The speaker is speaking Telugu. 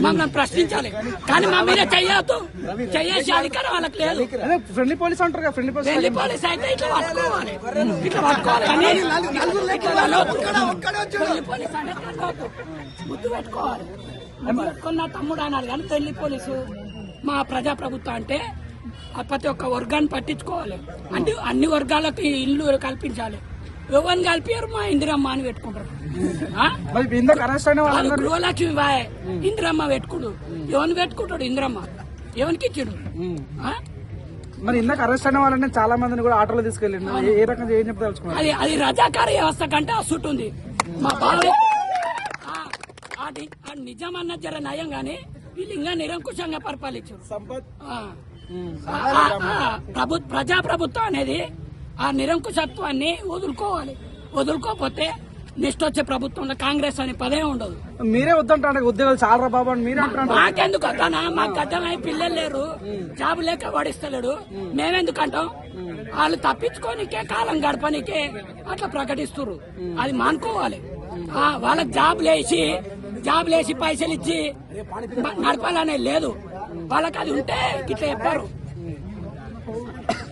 మమ్మల్ని ప్రశ్నించాలి, కానీ మా మీద చెయ్యొద్దు. చెయ్యేసి అధికారం వాళ్ళకి లేదు. ఫ్రెండ్లీ పోలీస్ అంటారు కదా, ఫ్రెండ్లీ ఢిల్లీ పోలీస్ అయితే ఇట్లా పట్టుకోవాలి, ఇట్లా పట్టుకోవాలి. కానీ ఇట్లా వెళ్ళొద్దు. ఢిల్లీ పోలీస్ అంటే వెళ్ళొద్దు. ముద్దు పెట్టుకోవాలి. ముద్దు పెట్టుకుని నా తమ్ముడు అన్నారు. కానీ ఢిల్లీ పోలీసు మా ప్రజాప్రభుత్వం అంటే ప్రతి ఒక్క వర్గాన్ని పట్టించుకోవాలి. అంటే అన్ని వర్గాలకు ఇల్లు కల్పించాలి. ఎవరిని కలిపారు? మా ఇందిరమ్మ అని పెట్టుకుంటారు. గృహలక్ష్మి బాయ్ ఇందిరమ్మ పెట్టుకుడు. ఎవరిని పెట్టుకుంటాడు? ఇందిరమ్మ ఎవరికి ఇచ్చాడు? మరి ఇందాక అరెస్ట్ అయిన వాళ్ళని చాలా మందిని కూడా ఆటోలో తీసుకెళ్ళిండు. ఏ రకంగా ఏం చెప్తా? అది రజాకార వ్యవస్థ కంటే అసుట్ ఉంది. మా బావ నిజం అన్న జర నయం గానీ వీళ్ళు ఇంకా నిరంకుశంగా పరిపాలించారు. ప్రజాప్రభుత్వం అనేది ఆ నిరంకుశత్వాన్ని వదులుకోవాలి. వదులుకోకపోతే నెక్స్ట్ వచ్చే ప్రభుత్వంలో కాంగ్రెస్ అనే పదే ఉండదు. మీరే వద్దంటే ఉద్యోగాలు చాలా బాబు అని మీరే అంటారు. మాకెందుకు అంటానా? మాకు గడ్డమై పిల్లలు లేరు, జాబు లేక వాడిస్తలేడు. మేమెందుకు అంటాం? వాళ్ళు తప్పించుకోనికే, కాలం గడపనికే అట్లా ప్రకటిస్తున్నారు. అది మానుకోవాలి. వాళ్ళకి జాబ్ లేసి పైసలు ఇచ్చి నడపాలనే లేదు వాళ్ళకి. అది ఉంటే ఇట్లా చెప్పారు.